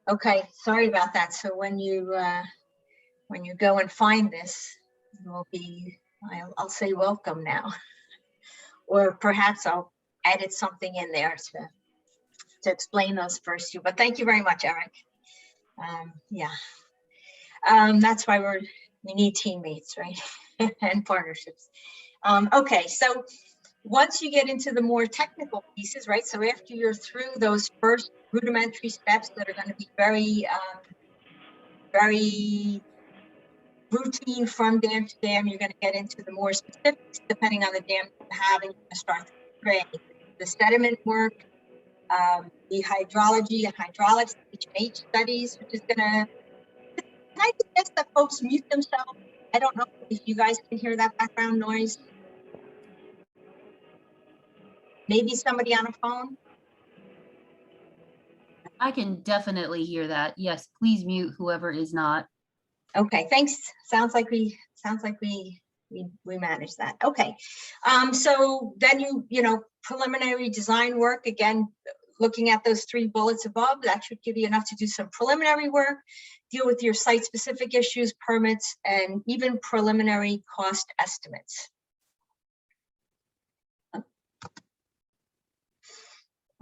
Okay, sorry about that. So when you go and find this, you will be, I'll say welcome now, or perhaps I'll edit something in there to explain those first two. But thank you very much, Eric. Yeah, that's why we need teammates, right? And partnerships. Okay, so once you get into the more technical pieces, right? So after you're through those first rudimentary steps that are going to be very, very routine from dam to dam, you're going to get into the more specifics depending on the dam you have, and you're going to start the sediment work, the hydrology and hydraulics, H&H studies, which is going to, can I suggest that folks mute themselves? I don't know if you guys can hear that background noise. Maybe somebody on a phone. I can definitely hear that. Yes, please mute whoever is not. Okay, thanks. Sounds like we managed that. Okay, so then you know, preliminary design work, again, looking at those 3 bullets above, that should give you enough to do some preliminary work, deal with your site-specific issues, permits, and even preliminary cost estimates.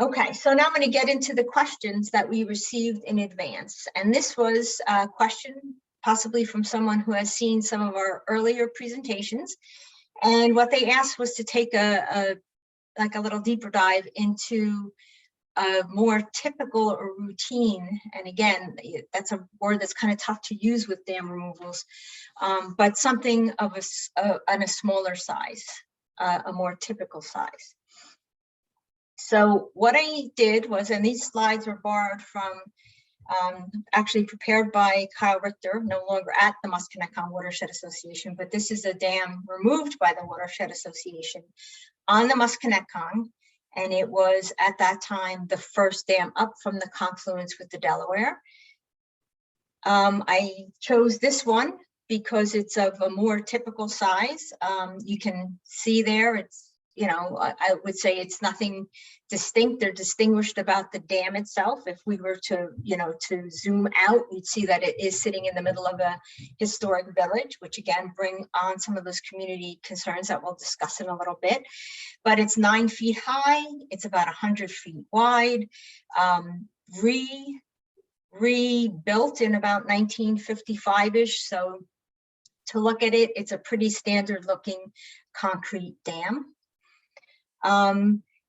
Okay, so now I'm going to get into the questions that we received in advance. And this was a question possibly from someone who has seen some of our earlier presentations. And what they asked was to take a little deeper dive into a more typical or routine. And again, that's a word that's kind of tough to use with dam removals, but something of on a smaller size, a more typical size. So what I did was, and these slides were borrowed from, actually prepared by Kyle Richter, no longer at the Musconetcong Watershed Association, but this is a dam removed by the Watershed Association on the Musconetcong. And it was at that time the first dam up from the confluence with the Delaware. I chose this one because it's of a more typical size. You can see there, it's, you know, I would say it's nothing distinct or distinguished about the dam itself. If we were to, you know, to zoom out, you'd see that it is sitting in the middle of a historic village, which again, bring on some of those community concerns that we'll discuss in a little bit. But it's 9 feet high, it's about 100 feet wide, rebuilt in about 1955-ish. So to look at it, it's a pretty standard looking concrete dam.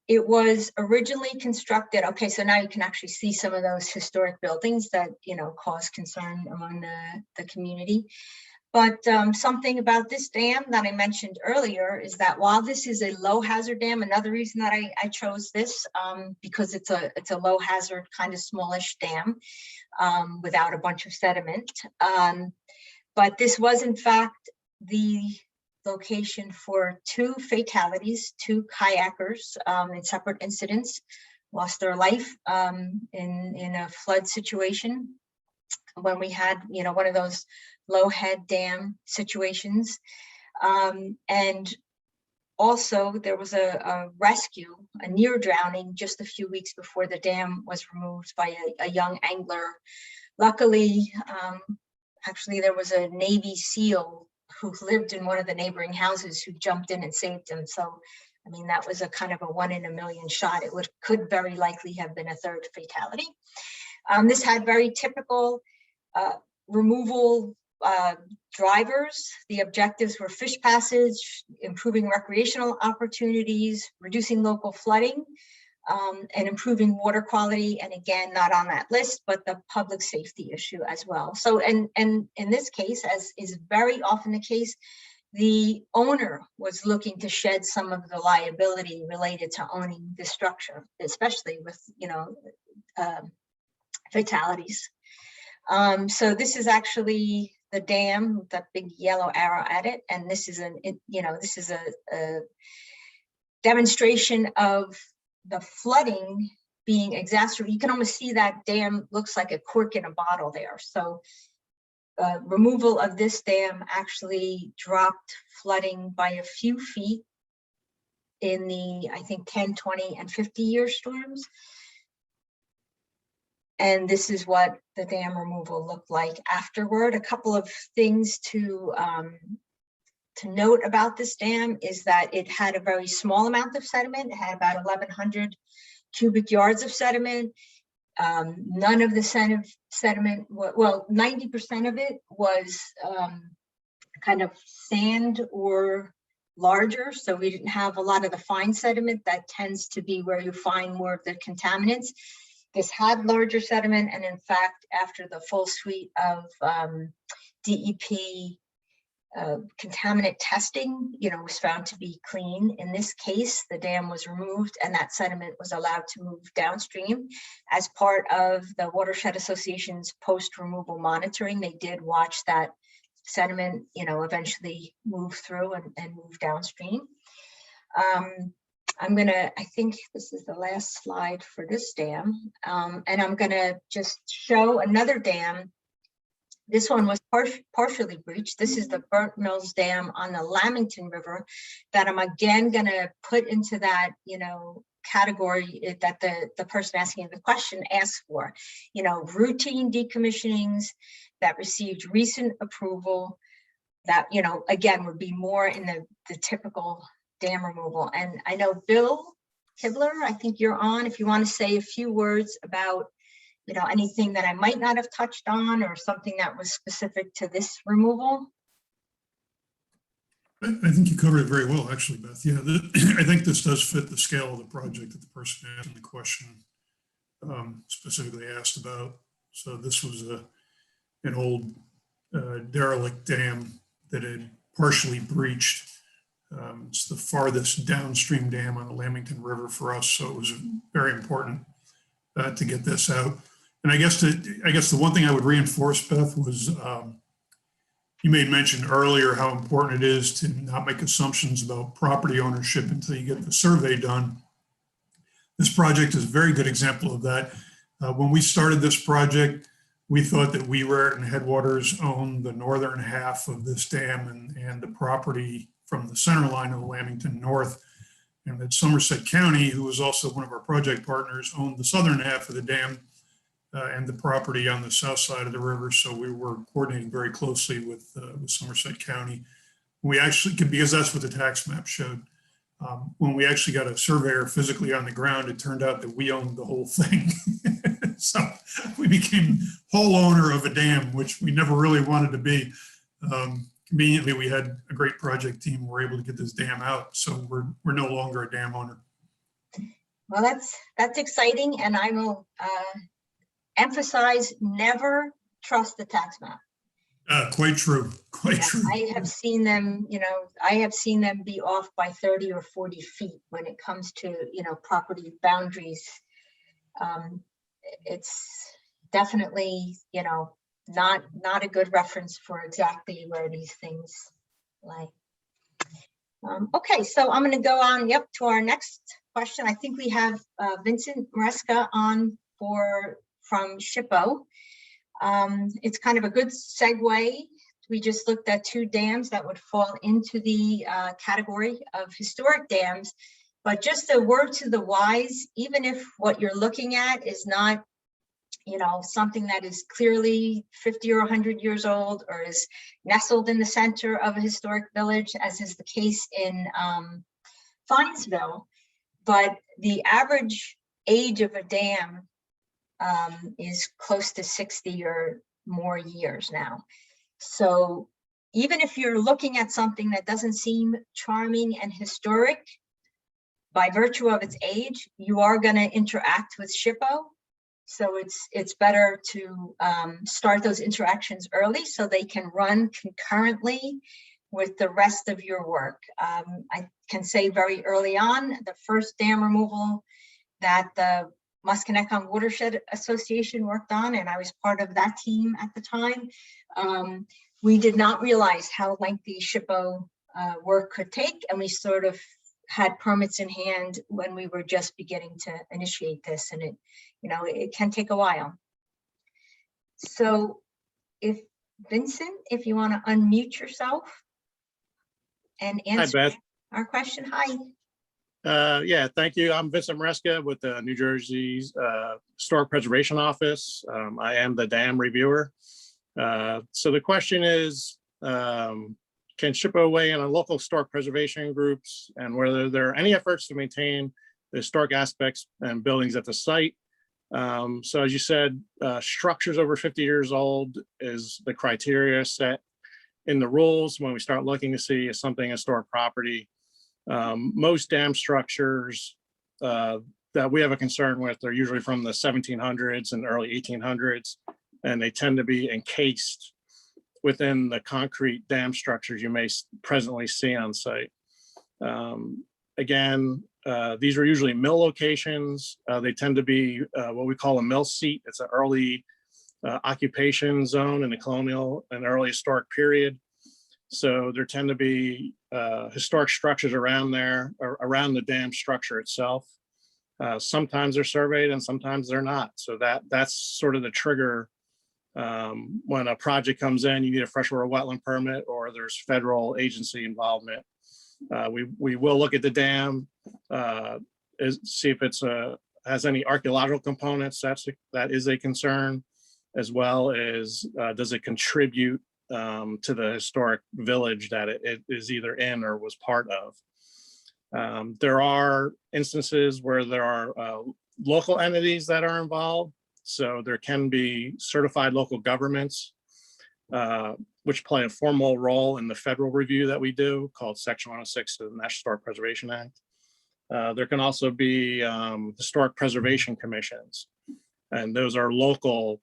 It was originally constructed, okay, so now you can actually see some of those historic buildings that, you know, cause concern among the community. But something about this dam that I mentioned earlier is that while this is a low hazard dam, another reason that I chose this, because it's a low hazard kind of smallish dam without a bunch of sediment. But this was in fact the location for 2 fatalities, 2 kayakers in separate incidents, lost their life in a flood situation when we had, you know, one of those low head dam situations. And also there was a rescue, a near drowning just a few weeks before the dam was removed by a young angler. Luckily, actually there was a Navy SEAL who lived in one of the neighboring houses who jumped in and saved him. So, I mean, that was a kind of a 1 in a million shot. It could very likely have been a 3rd fatality. This had very typical removal drivers. The objectives were fish passage, improving recreational opportunities, reducing local flooding, and improving water quality. And again, not on that list, but the public safety issue as well. So, and in this case, as is very often the case, the owner was looking to shed some of the liability related to owning the structure, especially with, you know, fatalities. So this is actually the dam with that big yellow arrow at it. And this is this is a demonstration of the flooding being exacerbated. You can almost see that dam looks like a cork in a bottle there. So removal of this dam actually dropped flooding by a few feet in the, I think, 10, 20, and 50-year storms. And this is what the dam removal looked like afterward. A couple of things to note about this dam is that it had a very small amount of sediment. It had about 1,100 cubic yards of sediment. None of the sediment, well, 90% of it was kind of sand or larger. So we didn't have a lot of the fine sediment that tends to be where you find more of the contaminants. This had larger sediment. And in fact, after the full suite of DEP contaminant testing, was found to be clean. In this case, the dam was removed and that sediment was allowed to move downstream. As part of the Watershed Association's post-removal monitoring, they did watch that sediment, eventually move through and move downstream. I think this is the last slide for this dam. And I'm gonna just show another dam. This one was partially breached. This is the Burnt Mills Dam on the Lamington River that I'm again gonna put into that, category that the person asking the question asked for. Routine decommissionings that received recent approval that, again, would be more in the typical dam removal. And I know Bill Kibler, I think you're on, if you want to say a few words about anything that I might not have touched on or something that was specific to this removal. I think you covered it very well, actually, Beth. Yeah, I think this does fit the scale of the project that the person asking the question specifically asked about. So this was an old derelict dam that had partially breached. It's the farthest downstream dam on the Lamington River for us, so it was very important to get this out. And I guess the one thing I would reinforce, Beth, was you made mention earlier how important it is to not make assumptions about property ownership until you get the survey done. This project is a very good example of that. When we started this project, we thought that we Raritan Headwaters owned the northern half of this dam and the property from the center line of the Lamington North, and that Somerset County, who was also one of our project partners, owned the southern half of the dam and the property on the south side of the river. So we were coordinating very closely with Somerset County. We actually, because that's what the tax map showed. When we actually got a surveyor physically on the ground, it turned out that we owned the whole thing. So we became whole owner of a dam, which we never really wanted to be. Conveniently, we had a great project team. We were able to get this dam out. So we're no longer a dam owner. Well, that's exciting. And I will emphasize, never trust the tax map. Quite true. Quite true. I have seen them, be off by 30 or 40 feet when it comes to, property boundaries. It's definitely, not a good reference for exactly where these things lie. Okay, so I'm going to go on, to our next question. I think we have Vincent Maresca on from SHPO. It's kind of a good segue. We just looked at two dams that would fall into the category of historic dams, but just a word to the wise, even if what you're looking at is not, something that is clearly 50 or 100 years old or is nestled in the center of a historic village, as is the case in Finesville, but the average age of a dam is close to 60 or more years now. So even if you're looking at something that doesn't seem charming and historic, by virtue of its age, you are going to interact with SHPO. So it's better to start those interactions early so they can run concurrently with the rest of your work. I can say very early on, the first dam removal that the Musconecon Watershed Association worked on, and I was part of that team at the time, we did not realize how lengthy SHPO work could take, and we sort of had permits in hand when we were just beginning to initiate this, and it can take a while. So if Vincent, if you want to unmute yourself and answer our question. Hi. Yeah, thank you. I'm Vincent Maresca with the New Jersey's Historic Preservation Office. I am the dam reviewer. So the question is, can SHPO weigh in on local historic preservation groups and whether there are any efforts to maintain the historic aspects and buildings at the site? So as you said, structures over 50 years old is the criteria set in the rules when we start looking to see if something historic property. Most dam structures that we have a concern with are usually from the 1700s and early 1800s, and they tend to be encased within the concrete dam structures you may presently see on site. Again, these are usually mill locations. They tend to be what we call a mill seat. It's an early occupation zone in the colonial and early historic period. So there tend to be historic structures around there, or around the dam structure itself. Sometimes they're surveyed and sometimes they're not. So that's sort of the trigger. When a project comes in, you need a freshwater wetland permit or there's federal agency involvement. We will look at the dam, see if it's has any archaeological components. That is a concern, as well as does it contribute to the historic village that it is either in or was part of. There are instances where there are local entities that are involved. So there can be certified local governments, which play a formal role in the federal review that we do, called Section 106 of the National Historic Preservation Act. There can also be historic preservation commissions, and those are local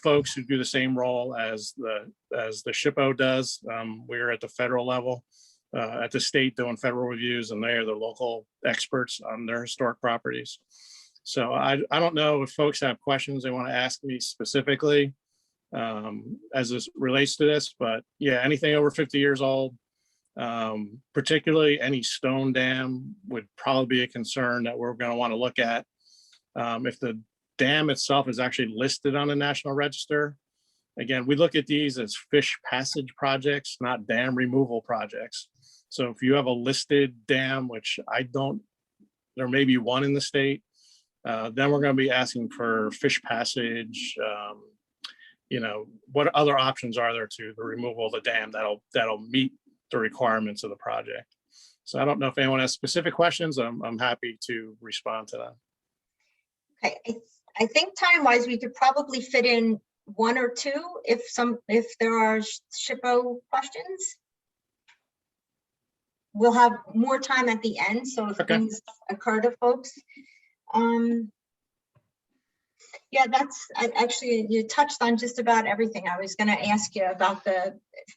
folks who do the same role as the SHPO does. We're at the federal level, at the state doing federal reviews, and they are the local experts on their historic properties. So I don't know if folks have questions they want to ask me specifically as this relates to this, but yeah, anything over 50 years old, particularly any stone dam, would probably be a concern that we're going to want to look at. If the dam itself is actually listed on the National Register, again, we look at these as fish passage projects, not dam removal projects. So if you have a listed dam, which there may be one in the state, then we're going to be asking for fish passage. What other options are there to the removal of the dam that'll meet the requirements of the project? So I don't know if anyone has specific questions. I'm happy to respond to that. Okay, I think time-wise, we could probably fit in one or two if there are SHPO questions. We'll have more time at the end, so if things occur to folks. Yeah, actually, you touched on just about everything. I was going to ask you about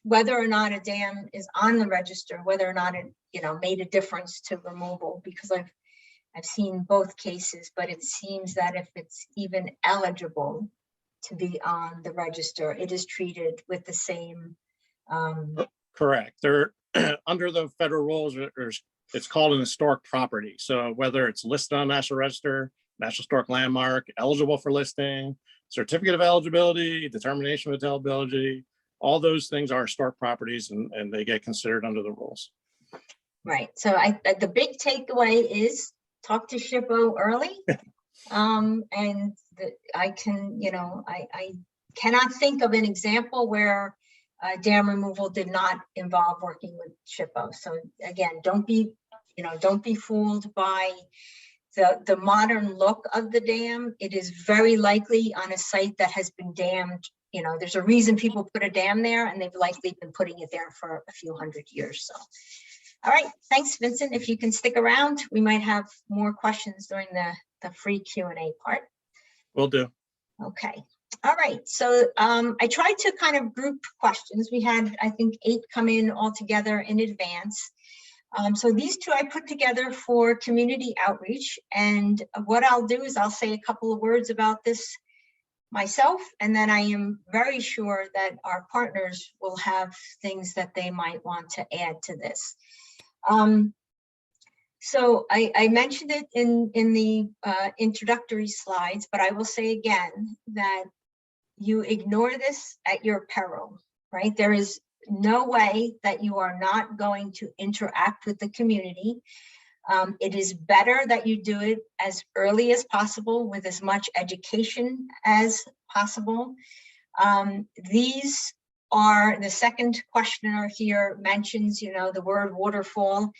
whether or not a dam is on the register, whether or not it made a difference to removal, because I've seen both cases, but it seems that if it's even eligible to be on the register, it is treated with the same. Correct. They're under the federal rules. It's called an historic property. So whether it's listed on National Register, National Historic Landmark, eligible for listing, certificate of eligibility, determination of eligibility, all those things are historic properties, and they get considered under the rules. Right. So the big takeaway is talk to SHPO early. I cannot think of an example where dam removal did not involve working with SHPO. So again, don't be fooled by the modern look of the dam. It is very likely on a site that has been dammed. There's a reason people put a dam there, and they've likely been putting it there for a few hundred years. So, all right, thanks, Vincent. If you can stick around, we might have more questions during the free Q&A part. Will do. Okay. All right. So I tried to kind of group questions. We had, I think, 8 come in all together in advance. So these 2 I put together for community outreach. And what I'll do is I'll say a couple of words about this myself, and then I am very sure that our partners will have things that they might want to add to this. So I mentioned it in the introductory slides, but I will say again that you ignore this at your peril, right? There is no way that you are not going to interact with the community. It is better that you do it as early as possible with as much education as possible. These are, the second questioner here mentions, the word waterfall.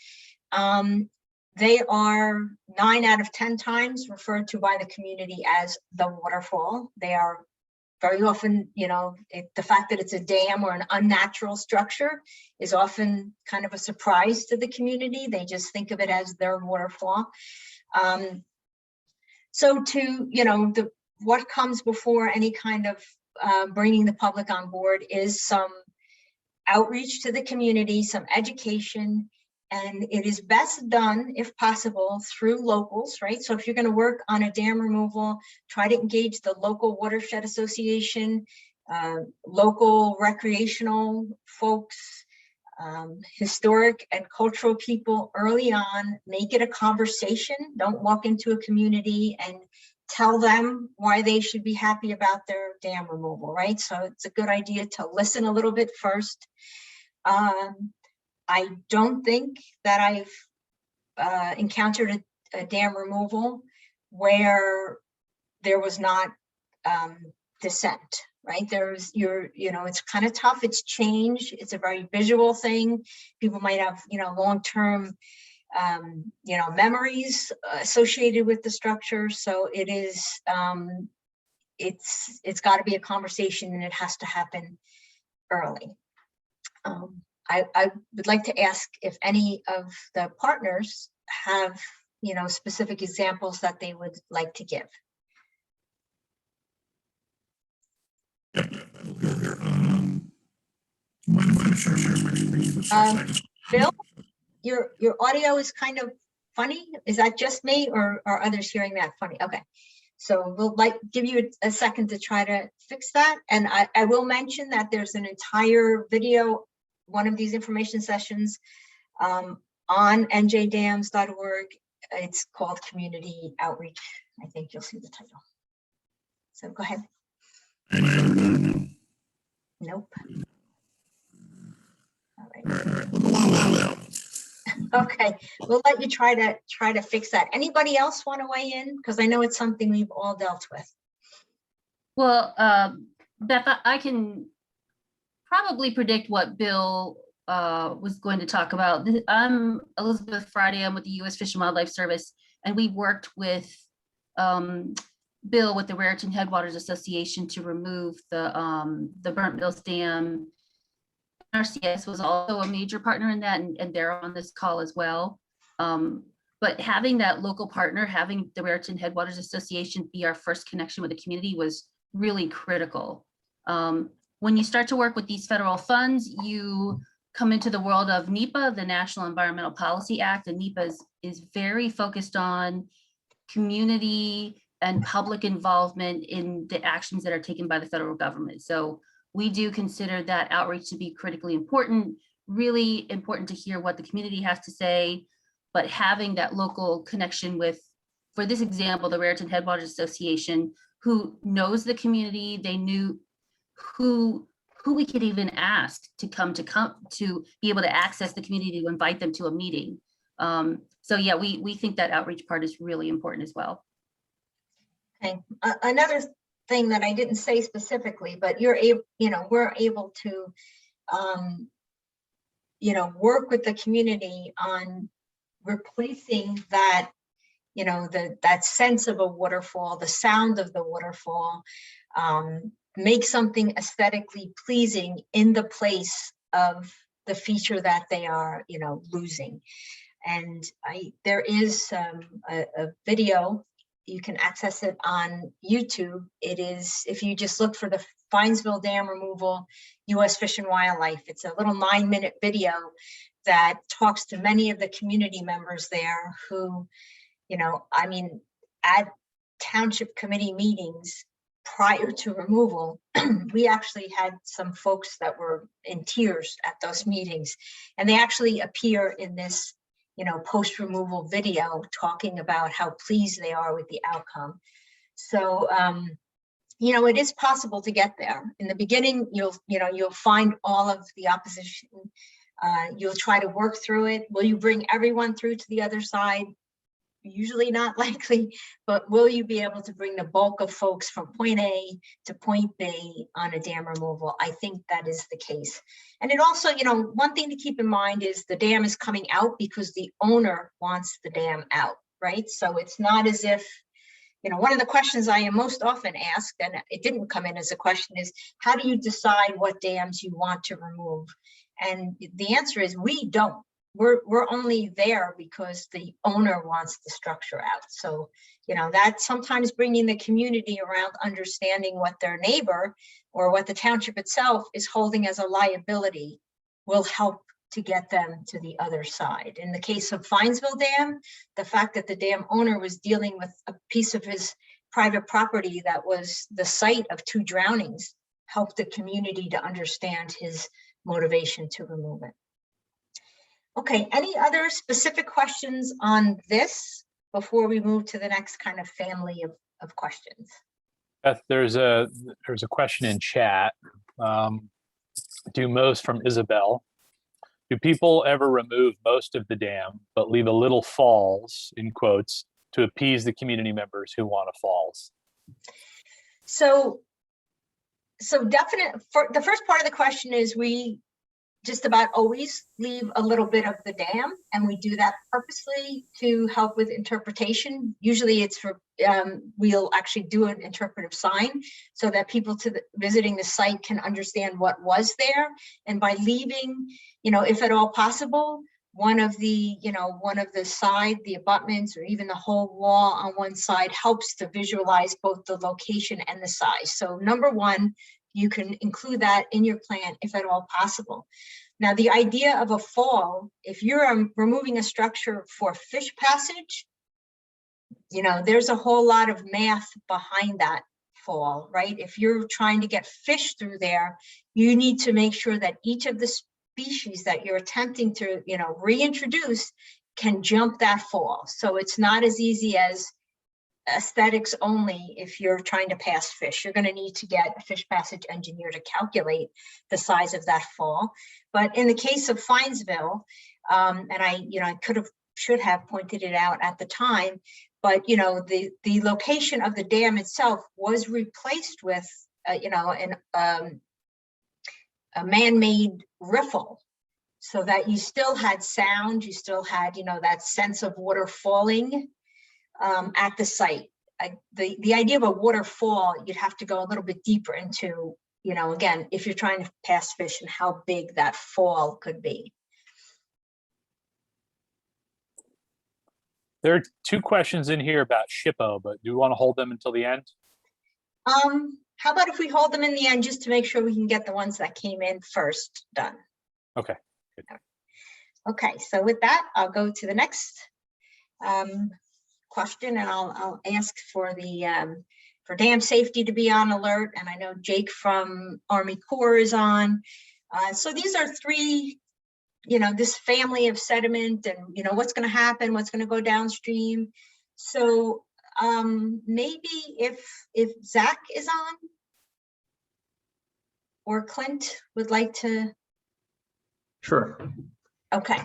They are 9 out of 10 times referred to by the community as the waterfall. They are very often, the fact that it's a dam or an unnatural structure is often kind of a surprise to the community. They just think of it as their waterfall. So what comes before any kind of bringing the public on board is some outreach to the community, some education, and it is best done, if possible, through locals, right? So if you're going to work on a dam removal, try to engage the local watershed association, local recreational folks, historic and cultural people early on. Make it a conversation. Don't walk into a community and tell them why they should be happy about their dam removal, right? So it's a good idea to listen a little bit first. I don't think that I've encountered a dam removal where there was not dissent, right? It's kind of tough. It's change. It's a very visual thing. People might have, long-term, memories associated with the structure. So it is, it's got to be a conversation, and it has to happen early. I would like to ask if any of the partners have, specific examples that they would like to give. Yep, that'll go there. Mind if I share my screen for a second? Bill, your audio is kind of funny. Is that just me, or are others hearing that funny? Okay, so we'll give you a second to try to fix that. And I will mention that there's an entire video, one of these information sessions on njdams.org. It's called Community Outreach. I think you'll see the title. So go ahead. Nope. All right. Okay, we'll let you try to fix that. Anybody else want to weigh in? Because I know it's something we've all dealt with. Well, Beth, I can probably predict what Bill was going to talk about. I'm Elizabeth Friday. I'm with the U.S. Fish and Wildlife Service, and we worked with Bill with the Raritan Headwaters Association to remove the Burnt Mills Dam. RCS was also a major partner in that, and they're on this call as well. But having that local partner, having the Raritan Headwaters Association be our first connection with the community was really critical. When you start to work with these federal funds, you come into the world of NEPA, the National Environmental Policy Act, and NEPA is very focused on community and public involvement in the actions that are taken by the federal government. So we do consider that outreach to be critically important, really important to hear what the community has to say, but having that local connection with, for this example, the Raritan Headwaters Association, who knows the community, they knew who we could even ask to come to be able to access the community, to invite them to a meeting. So yeah, we think that outreach part is really important as well. Okay, another thing that I didn't say specifically, but we're able to, work with the community on replacing that, that sense of a waterfall, the sound of the waterfall, make something aesthetically pleasing in the place of the feature that they are, losing. And there is a video. You can access it on YouTube. It is, if you just look for the Finesville Dam Removal, U.S. Fish and Wildlife, it's a little 9-minute video that talks to many of the community members there who, at township committee meetings prior to removal, we actually had some folks that were in tears at those meetings, and they actually appear in this post-removal video talking about how pleased they are with the outcome. So it is possible to get there. In the beginning, you'll find all of the opposition. You'll try to work through it. Will you bring everyone through to the other side? Usually not likely, but will you be able to bring the bulk of folks from point A to point B on a dam removal? I think that is the case. And it also, one thing to keep in mind is the dam is coming out because the owner wants the dam out, right? So it's not as if, one of the questions I am most often asked, and it didn't come in as a question, is how do you decide what dams you want to remove? And the answer is we don't. We're only there because the owner wants the structure out. So, that's sometimes bringing the community around understanding what their neighbor or what the township itself is holding as a liability will help to get them to the other side. In the case of Finesville Dam, the fact that the dam owner was dealing with a piece of his private property that was the site of 2 drownings helped the community to understand his motivation to remove it. Okay, any other specific questions on this before we move to the next kind of family of questions? Beth, there's a question in chat. From Isabel. Do people ever remove most of the dam, but leave a little falls, in quotes, to appease the community members who want a falls? So definite, for the first part of the question is we just about always leave a little bit of the dam, and we do that purposely to help with interpretation. Usually it's for, we'll actually do an interpretive sign so that people visiting the site can understand what was there. And by leaving, if at all possible, one of the side, the abutments, or even the whole wall on one side helps to visualize both the location and the size. So number one, you can include that in your plan if at all possible. Now, the idea of a fall, if you're removing a structure for fish passage, there's a whole lot of math behind that fall, right? If you're trying to get fish through there, you need to make sure that each of the species that you're attempting to, reintroduce can jump that fall. So it's not as easy as aesthetics only. If you're trying to pass fish, you're going to need to get a fish passage engineer to calculate the size of that fall. But in the case of Finesville, and I should have pointed it out at the time, but the location of the dam itself was replaced with a man-made riffle, so that you still had sound, you still had that sense of water falling at the site. The idea of a waterfall, you'd have to go a little bit deeper into, again, if you're trying to pass fish and how big that fall could be. There are 2 questions in here about SHPO, but do you want to hold them until the end? How about if we hold them in the end just to make sure we can get the ones that came in first done? Okay. Good. Okay, so with that, I'll go to the next question, and I'll ask for the for dam safety to be on alert. And I know Jake from Army Corps is on. So these are 3, this family of sediment, and what's going to happen, what's going to go downstream. So maybe if Zach is on, or Clint would like to. Sure. Okay.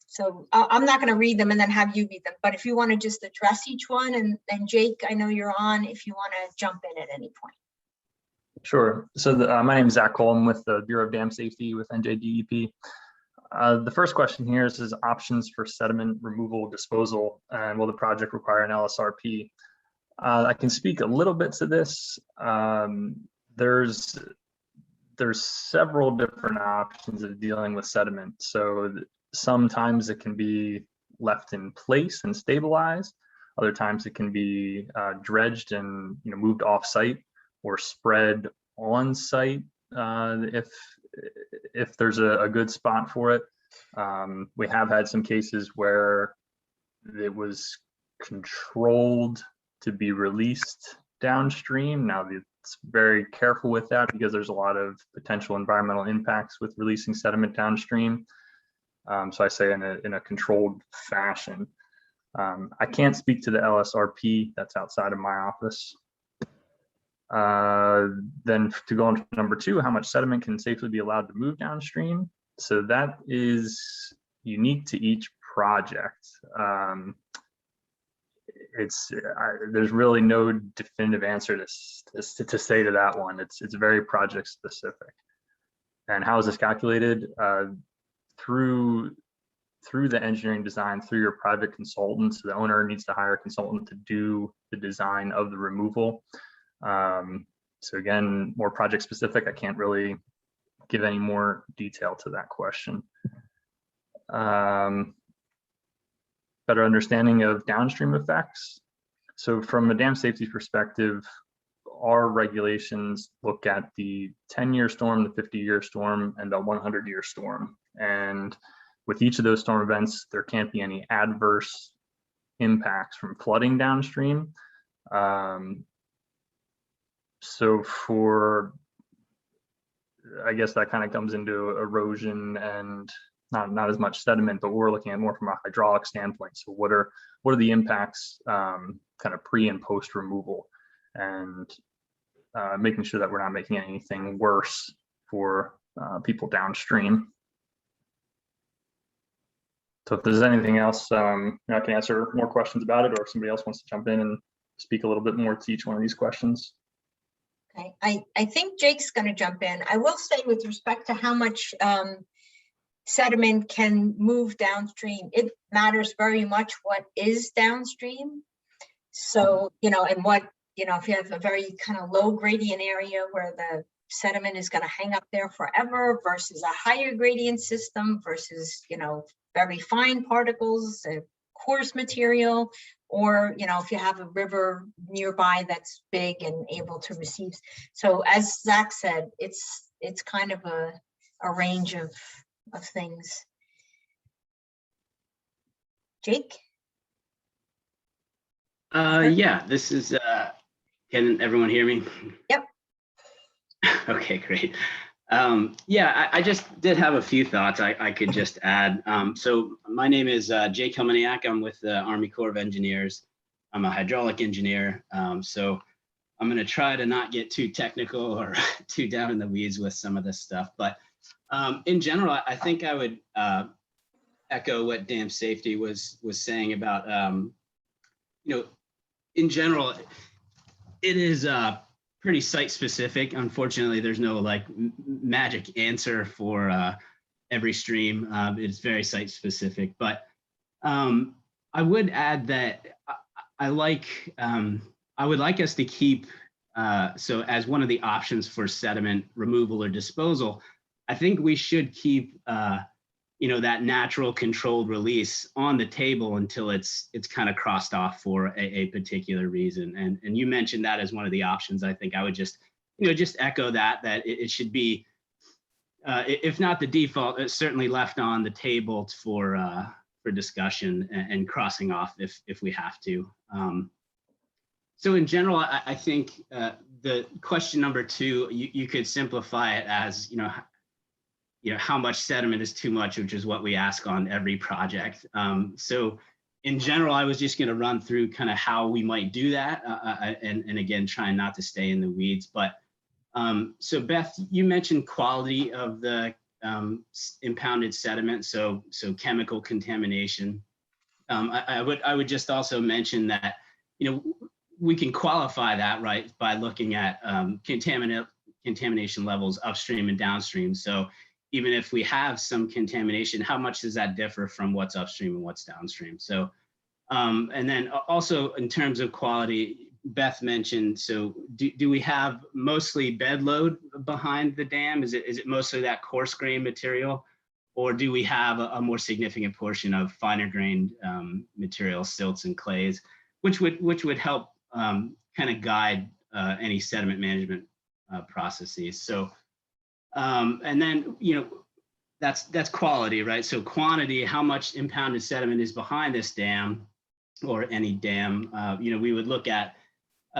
So I'm not going to read them and then have you read them, but if you want to just address each one, and then Jake, I know you're on, if you want to jump in at any point. Sure. So my name is Zach Cole. I'm with the Bureau of Dam Safety with NJDEP. The first question here is options for sediment removal disposal, and will the project require an LSRP? I can speak a little bit to this. There's several different options of dealing with sediment. So sometimes it can be left in place and stabilized. Other times it can be dredged and moved off site or spread on site if there's a good spot for it. We have had some cases where it was controlled to be released downstream. Now it's very careful with that because there's a lot of potential environmental impacts with releasing sediment downstream. So I say in a controlled fashion. I can't speak to the LSRP, that's outside of my office. Then to go on to number 2, how much sediment can safely be allowed to move downstream? So that is unique to each project. There's really no definitive answer to say to that one. It's very project specific. And how is this calculated? Through the engineering design, through your private consultant. So the owner needs to hire a consultant to do the design of the removal. So again, more project specific. I can't really give any more detail to that question. Better understanding of downstream effects. So from a dam safety perspective, our regulations look at the 10-year storm, the 50-year storm, and the 100-year storm. And with each of those storm events, there can't be any adverse impacts from flooding downstream. So for, I guess that kind of comes into erosion and not as much sediment, but we're looking at more from a hydraulic standpoint. So what are the impacts kind of pre and post removal, and making sure that we're not making anything worse for people downstream. So if there's anything else, I can answer more questions about it, or if somebody else wants to jump in and speak a little bit more to each one of these questions. Okay, I think Jake's going to jump in. I will say with respect to how much sediment can move downstream, it matters very much what is downstream. So, and what, if you have a very kind of low gradient area where the sediment is going to hang up there forever versus a higher gradient system versus, very fine particles, coarse material, or, if you have a river nearby that's big and able to receive. So as Zach said, it's kind of a range of things. Jake? Yeah, this is, can everyone hear me? Yep. Okay, great. Yeah, I just did have a few thoughts I could just add. So my name is Jake Helmaniak. I'm with the Army Corps of Engineers. I'm a hydraulic engineer. So I'm going to try to not get too technical or too down in the weeds with some of this stuff. But in general, I think I would echo what dam safety was saying about, in general, it is pretty site specific. Unfortunately, there's no magic answer for every stream. It's very site specific, but I would add that I would like us to keep, so as one of the options for sediment removal or disposal, I think we should keep that natural controlled release on the table until it's kind of crossed off for a particular reason. And you mentioned that as one of the options. I think I would just echo that it should be, if not the default, it's certainly left on the table for discussion and crossing off if we have to. So in general, I think the question number 2, you could simplify it as, how much sediment is too much, which is what we ask on every project. So in general, I was just going to run through kind of how we might do that. And again, trying not to stay in the weeds. But so Beth, you mentioned quality of the impounded sediment. So chemical contamination. I would just also mention that, we can qualify that, right, by looking at contamination levels upstream and downstream. So even if we have some contamination, how much does that differ from what's upstream and what's downstream? So, and then also in terms of quality, Beth mentioned, so do we have mostly bed load behind the dam? Is it mostly that coarse grain material? Or do we have a more significant portion of finer grained material, silts and clays, which would help kind of guide any sediment management processes? So, and then, that's quality, right? So quantity, how much impounded sediment is behind this dam or any dam? We would look at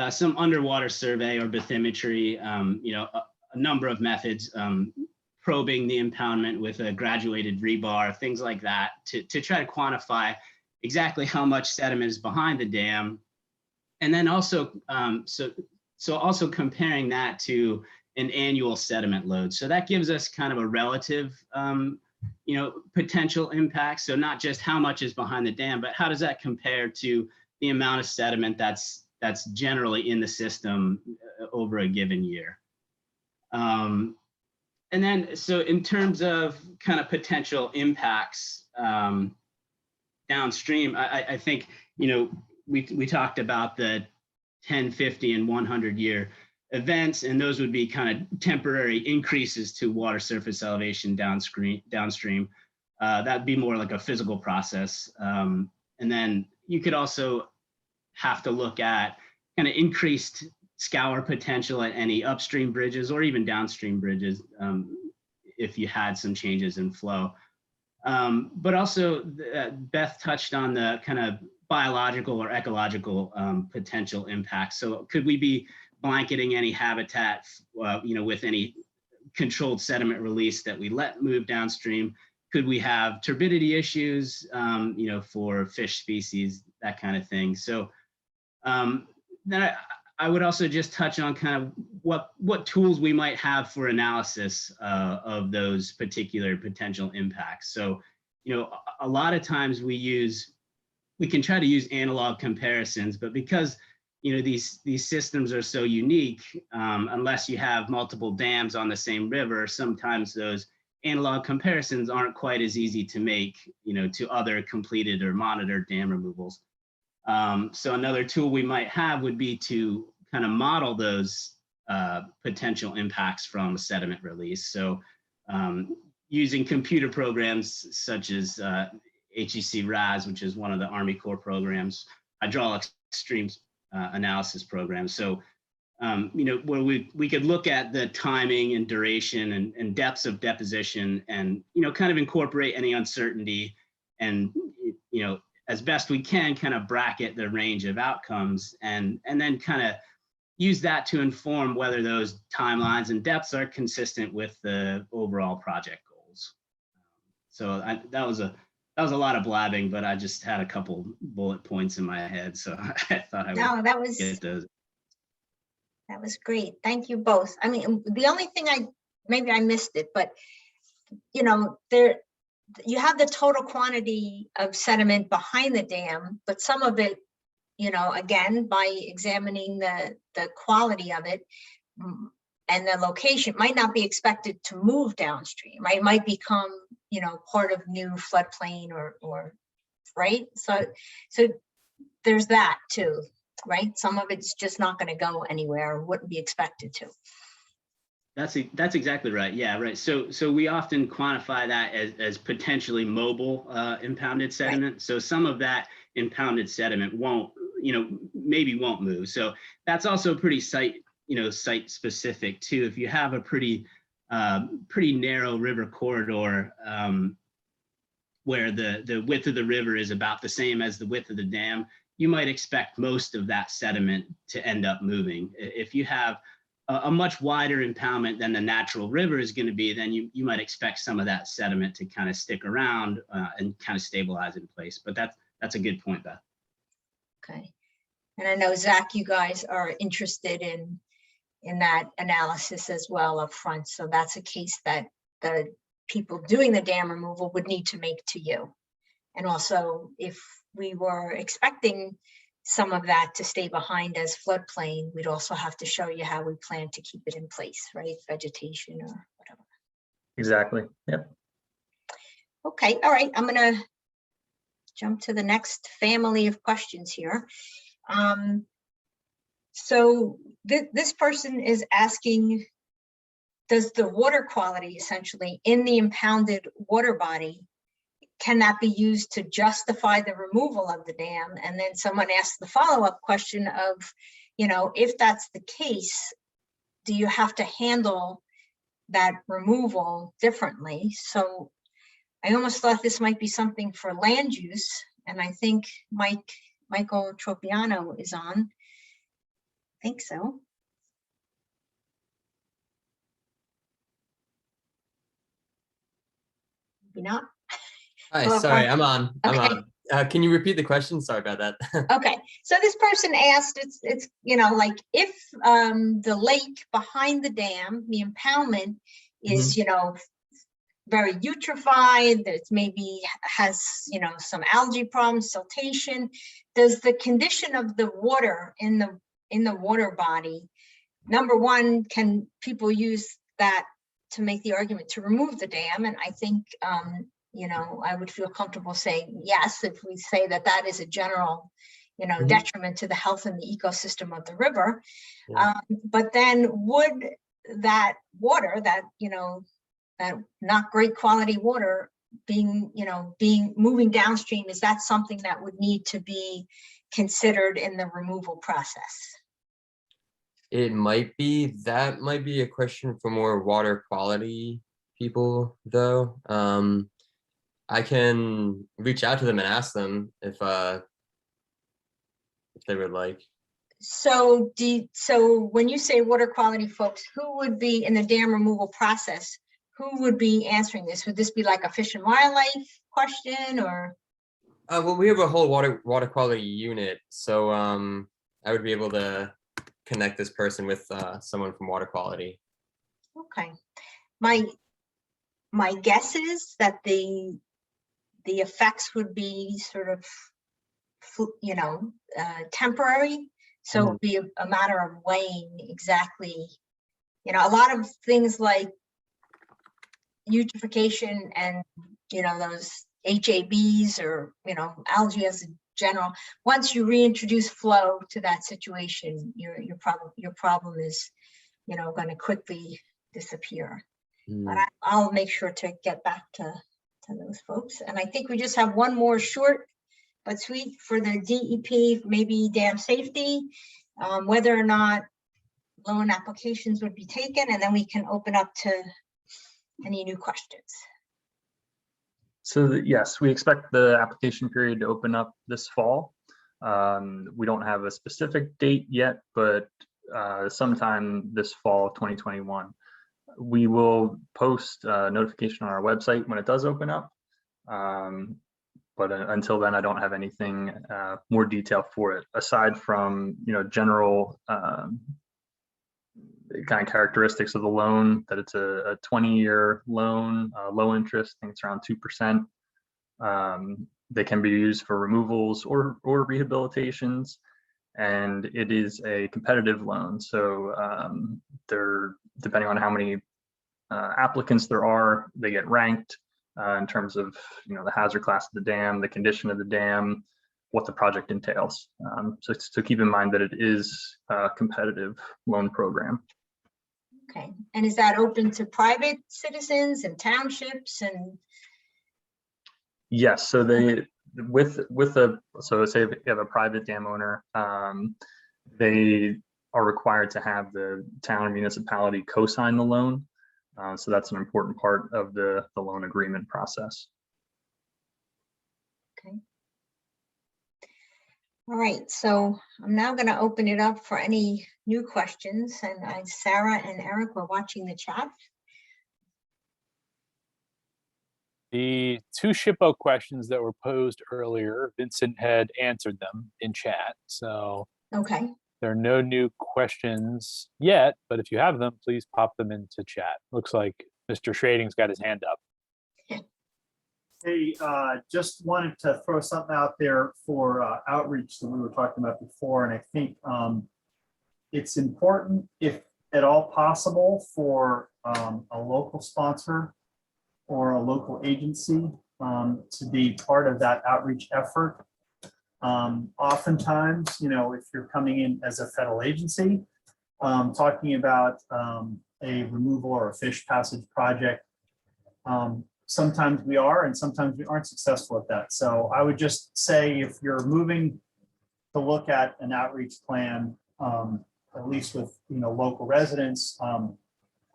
some underwater survey or bathymetry, a number of methods, probing the impoundment with a graduated rebar, things like that, to try to quantify exactly how much sediment is behind the dam. And then also, so So also comparing that to an annual sediment load. So that gives us kind of a relative, potential impact. So not just how much is behind the dam, but how does that compare to the amount of sediment that's generally in the system over a given year. And then, so in terms of kind of potential impacts downstream, I think, we talked about the 10, 50, and 100-year events, and those would be kind of temporary increases to water surface elevation downstream. That'd be more like a physical process. And then you could also have to look at kind of increased scour potential at any upstream bridges or even downstream bridges if you had some changes in flow. But also Beth touched on the kind of biological or ecological potential impacts. So could we be blanketing any habitat, with any controlled sediment release that we let move downstream? Could we have turbidity issues, for fish species, that kind of thing? So then I would also just touch on kind of what tools we might have for analysis of those particular potential impacts. So, a lot of times we can try to use analog comparisons, but because these systems are so unique, unless you have multiple dams on the same river, sometimes those analog comparisons aren't quite as easy to make, to other completed or monitored dam removals. So another tool we might have would be to kind of model those potential impacts from a sediment release. So using computer programs such as HEC RAS, which is one of the Army Corps programs, hydraulic streams analysis program. So, where we could look at the timing and duration and depths of deposition and, kind of incorporate any uncertainty and, as best we can kind of bracket the range of outcomes and then kind of use that to inform whether those timelines and depths are consistent with the overall project goals. So that was a lot of blabbing, but I just had a couple bullet points in my head, so I thought I would get those. That was great. Thank you both. I mean, the only thing maybe I missed it, but there you have the total quantity of sediment behind the dam, but some of it, again, by examining the quality of it and the location, might not be expected to move downstream, right? It might become, part of new floodplain or right. So there's that too, right? Some of it's just not going to go anywhere, wouldn't be expected to. That's exactly right. Yeah, right. So we often quantify that as potentially mobile impounded sediment. Right. So some of that impounded sediment won't move. So that's also pretty site specific too. If you have a pretty narrow river corridor where the width of the river is about the same as the width of the dam, you might expect most of that sediment to end up moving. If you have a much wider impoundment than the natural river is going to be, then you might expect some of that sediment to kind of stick around and kind of stabilize in place. But that's a good point, Beth. Okay. And I know, Zach, you guys are interested in that analysis as well up front. So that's a case that the people doing the dam removal would need to make to you. And also, if we were expecting some of that to stay behind as floodplain, we'd also have to show you how we plan to keep it in place, right? Vegetation or whatever. Exactly. Yep. Okay. All right. I'm going to jump to the next family of questions here. So this person is asking, does the water quality essentially in the impounded water body, can that be used to justify the removal of the dam? And then someone asked the follow-up question of, if that's the case, do you have to handle that removal differently? So I almost thought this might be something for land use. And I think Michael Tropiano is on. I think so. Maybe not. Hi, Hello, sorry, Mike. I'm on. I'm Okay. on. Can you repeat the question? Sorry about that. Okay, so this person asked, it's like if the lake behind the dam, the impoundment is very eutrophied, that maybe has some algae problems, siltation, does the condition of the water in the water body, number one, can people use that to make the argument to remove the dam? And I think I would feel comfortable saying yes if we say that that is a general, detriment to the health and the ecosystem of the river. Yeah. But then would that water, that not great quality water, being moving downstream, is that something that would need to be considered in the removal process? It might be. That might be a question for more water quality people, though. I can reach out to them and ask them if they would like. So when you say water quality folks, who would be in the dam removal process? Who would be answering this? Would this be like a Fish and Wildlife question, or? Well, we have a whole water quality unit, so I would be able to connect this person with someone from water quality. Okay, my guess is that the effects would be sort of temporary, so it would be a matter of weighing exactly, a lot of things like eutrophication and those HABs or algae as a general, once you reintroduce flow to that situation, your problem is going to quickly disappear. But I'll make sure to get back to those folks. And I think we just have one more short but sweet for the DEP, maybe dam safety, whether or not loan applications would be taken, and then we can open up to any new questions. So yes, we expect the application period to open up this fall. We don't have a specific date yet, but sometime this fall 2021. We will post a notification on our website when it does open up. But until then, I don't have anything more detail for it, aside from general kind of characteristics of the loan, that it's a 20-year loan, low interest, I think it's around 2%. They can be used for removals or rehabilitations, and it is a competitive loan. So they're, depending on how many applicants there are, they get ranked in terms of the hazard class of the dam, the condition of the dam, what the project entails. So keep in mind that it is a competitive loan program. Okay, and is that open to private citizens and townships and? Yes, so they so say if you have a private dam owner, they are required to have the town or municipality co-sign the loan. So that's an important part of the loan agreement process. Okay. All right, so I'm now going to open it up for any new questions, and Sarah and Eric were watching the chat. The two SHPO questions that were posed earlier, Vincent had answered them in chat. So okay, there are no new questions yet, but if you have them, please pop them into chat. Looks like Mr. Schrading's got his hand up. Hey, just wanted to throw something out there for outreach that we were talking about before. And I think it's important, if at all possible, for a local sponsor or a local agency to be part of that outreach effort. Oftentimes, if you're coming in as a federal agency, talking about a removal or a fish passage project, sometimes we are and sometimes we aren't successful at that. So I would just say, if you're moving to look at an outreach plan, at least with local residents,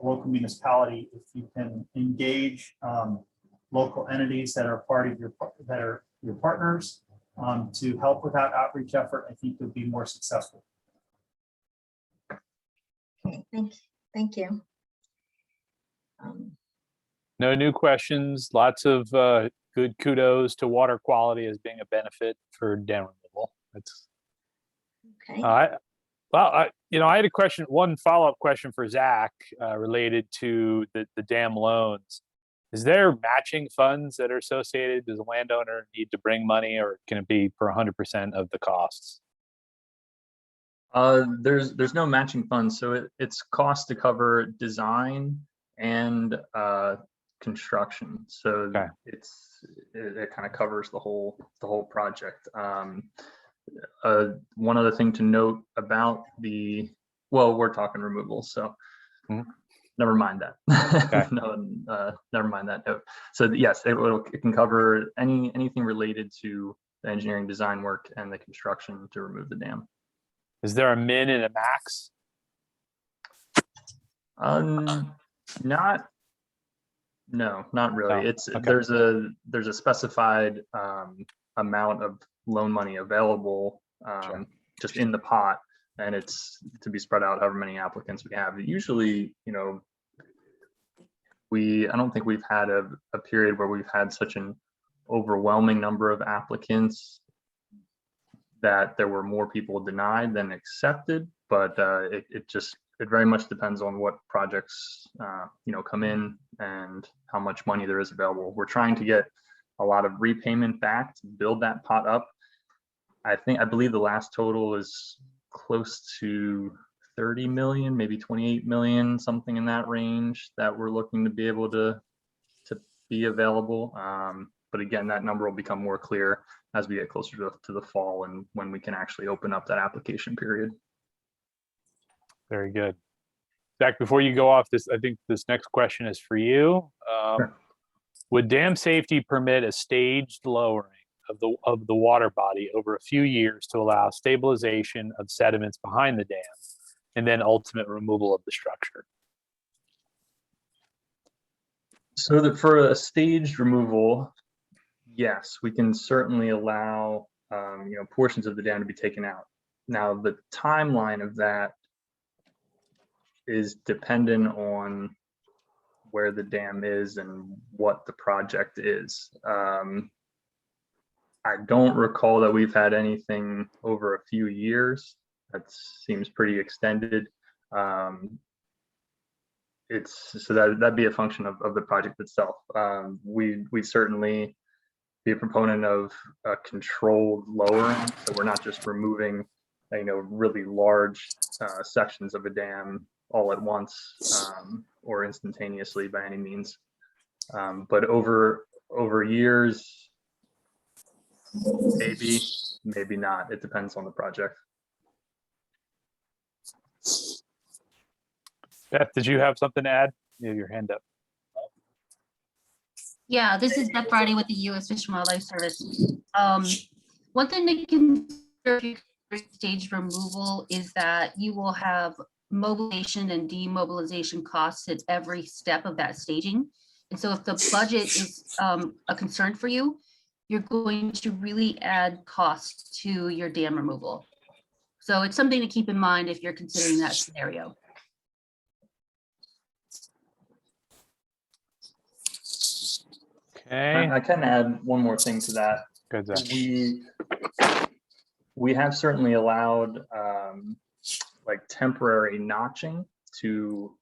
local municipality, if you can engage local entities that are part of your partners to help with that outreach effort, I think you'll be more successful. okay, thank you. No new questions. Lots of good kudos to water quality as being a benefit for dam removal. That's Okay. I had a question, one follow-up question for Zach related to the dam loans. Is there matching funds that are associated? Does the landowner need to bring money, or can it be for 100% of the costs? There's no matching funds, so it's cost to cover design and construction. So Okay. it kind of covers the whole project. One other thing to note about we're talking removal, so never mind that. Okay. No, never mind that note. So yes, it can cover anything related to the engineering design work and the construction to remove the dam. Is there a min and a max? Not really. No. Okay. There's a specified amount of loan money available Sure. just in the pot, and it's to be spread out however many applicants we have. Usually, I don't think we've had a period where we've had such an overwhelming number of applicants that there were more people denied than accepted, but it very much depends on what projects come in and how much money there is available. We're trying to get a lot of repayment back to build that pot up. I believe the last total is close to 30 million, maybe 28 million, something in that range that we're looking to be able to be available. But again, that number will become more clear as we get closer to the fall and when we can actually open up that application period. Very good. Zach, before you go off this, I think this next question is for you. Sure. Would dam safety permit a staged lowering of the water body over a few years to allow stabilization of sediments behind the dam and then ultimate removal of the structure? So that for a staged removal, yes, we can certainly allow portions of the dam to be taken out. Now, the timeline of that is dependent on where the dam is and what the project is. I don't recall that we've had anything over a few years. That seems pretty extended. That'd be a function of the project itself. We certainly be a proponent of a controlled lowering, so we're not just removing really large sections of a dam all at once or instantaneously by any means. But over years, maybe not. It depends on the project. Beth, did you have something to add? You have your hand up. Yeah, this is Beth Friday with the U.S. Fish and Wildlife Service. One thing to consider for stage removal is that you will have mobilization and demobilization costs at every step of that staging. And so if the budget is a concern for you, you're going to really add costs to your dam removal. So it's something to keep in mind if you're considering that scenario. Okay. I can add one more thing to that. Good, Zach. We have certainly allowed like temporary notching to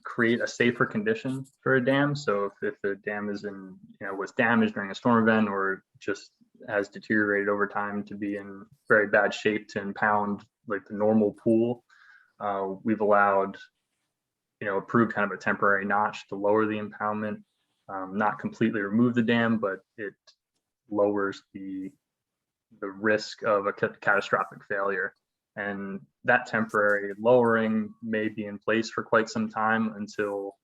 create a safer condition for a dam. So if the dam is was damaged during a storm event or just has deteriorated over time to be in very bad shape to impound like the normal pool, we've allowed approved kind of a temporary notch to lower the impoundment, not completely remove the dam, but it lowers the risk of a catastrophic failure. And that temporary lowering may be in place for quite some time until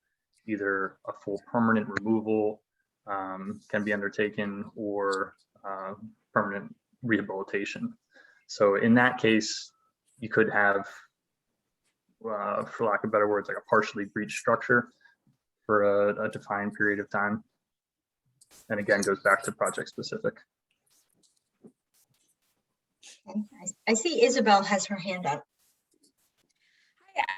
either a full permanent removal can be undertaken or permanent rehabilitation. So in that case, you could have, for lack of better words, like a partially breached structure for a defined period of time. And again, goes back to project specific. Okay. I see Isabel has her hand up.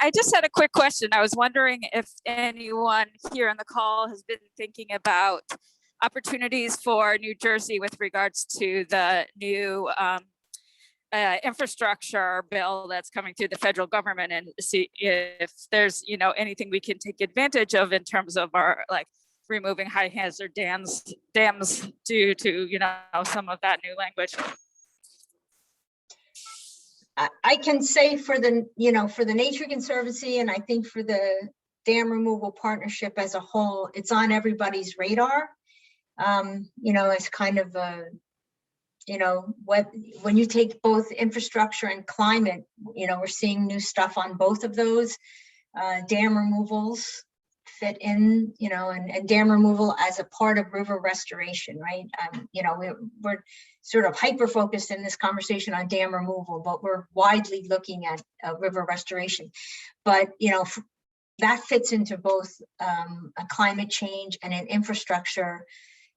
I just had a quick question. I was wondering if anyone here on the call has been thinking about opportunities for New Jersey with regards to the new infrastructure bill that's coming through the federal government, and see if there's, you know, anything we can take advantage of in terms of our, like, removing high hazard dams due to, you know, some of that new language. I can say for the, you know, for the Nature Conservancy, and I think for the Dam Removal Partnership as a whole, it's on everybody's radar. You know, it's kind of a, you know, when you take both infrastructure and climate, you know, we're seeing new stuff on both of those. Dam removals fit in, you know, and dam removal as a part of river restoration, right? You know, we're sort of hyper-focused in this conversation on dam removal, but we're widely looking at river restoration. But, you know, that fits into both a climate change and an infrastructure.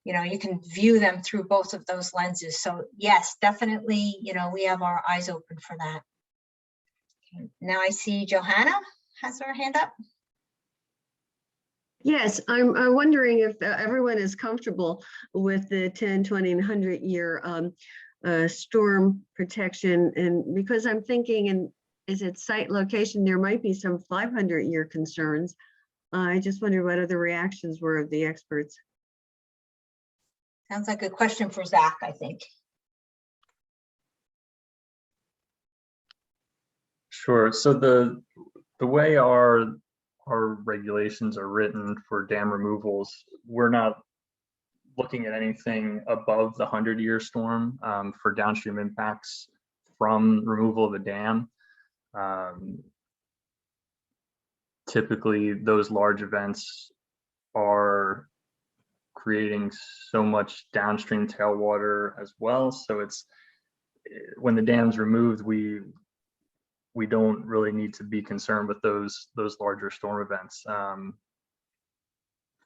You know, you can view them through both of those lenses. So yes, definitely, you know, we have our eyes open for that. Okay. Now I see Johanna has her hand up. Yes, I'm wondering if everyone is comfortable with the 10, 20, and 100-year storm protection. And because I'm thinking, and is it site location, there might be some 500-year concerns. I just wonder what other reactions were of the experts. Sounds like a question for Zach, I think. Sure. So the way our regulations are written for dam removals, we're not looking at anything above the 100-year storm for downstream impacts from removal of a dam. Typically, those large events are creating so much downstream tailwater as well. So it's when the dam's removed, we don't really need to be concerned with those larger storm events.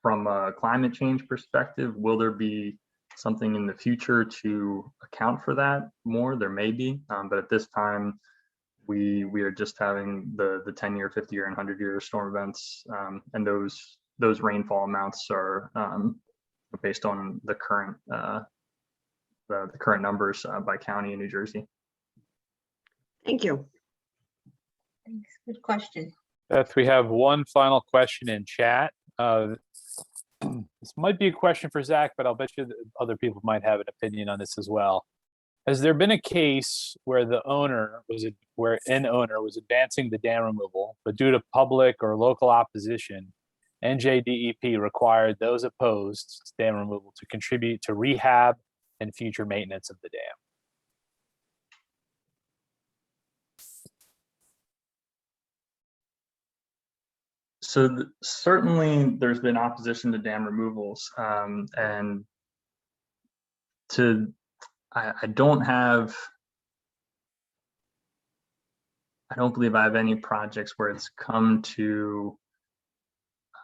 From a climate change perspective, will there be something in the future to account for that more? There may be, but at this time, we are just having the 10-year, 50-year, and 100-year storm events, and those rainfall amounts are based on the current the current numbers by county in New Jersey. Thank you. Thanks. Good question. Beth, we have one final question in chat. This might be a question for Zach, but I'll bet you that other people might have an opinion on this as well. Has there been a case where an owner was advancing the dam removal, but due to public or local opposition, NJDEP required those opposed to dam removal to contribute to rehab and future maintenance of the dam? So certainly there's been opposition to dam removals, and I don't believe I have any projects where it's come to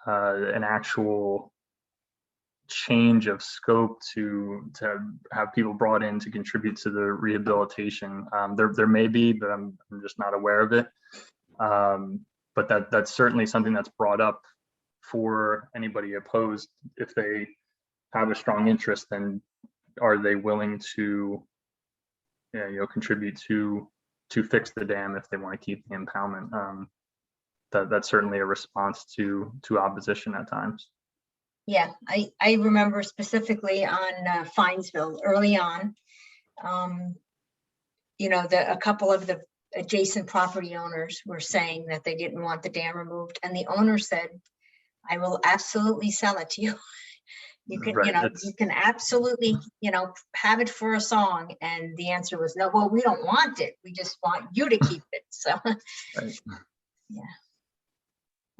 an actual change of scope to have people brought in to contribute to the rehabilitation. There may be, but I'm just not aware of it. But that's certainly something that's brought up for anybody opposed. If they have a strong interest, then are they willing to, contribute to fix the dam if they want to keep the impoundment? That's certainly a response to opposition at times. Yeah, I remember specifically on Finesville early on, a couple of the adjacent property owners were saying that they didn't want the dam removed, and the owner said, I will absolutely sell it to you. You can, right, you can absolutely, have it for a song. And the answer was, no, well, we don't want it. We just want you to keep it. So, right. Yeah.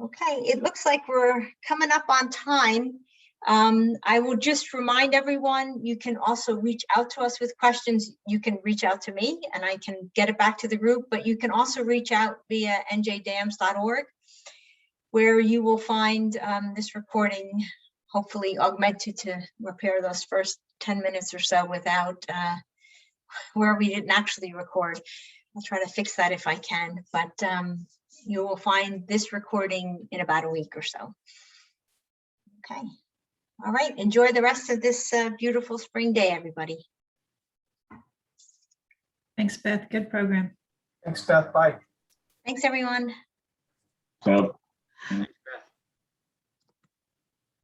Okay, it looks like we're coming up on time. I will just remind everyone, you can also reach out to us with questions. You can reach out to me and I can get it back to the group, but you can also reach out via njdams.org, where you will find this recording, hopefully augmented to repair those first 10 minutes or so without where we didn't actually record. I'll try to fix that if I can, but you will find this recording in about a week or so. Okay. All right. Enjoy the rest of this beautiful spring day, everybody. Thanks, Beth. Good program. Thanks, Beth. Bye. Thanks, everyone. So.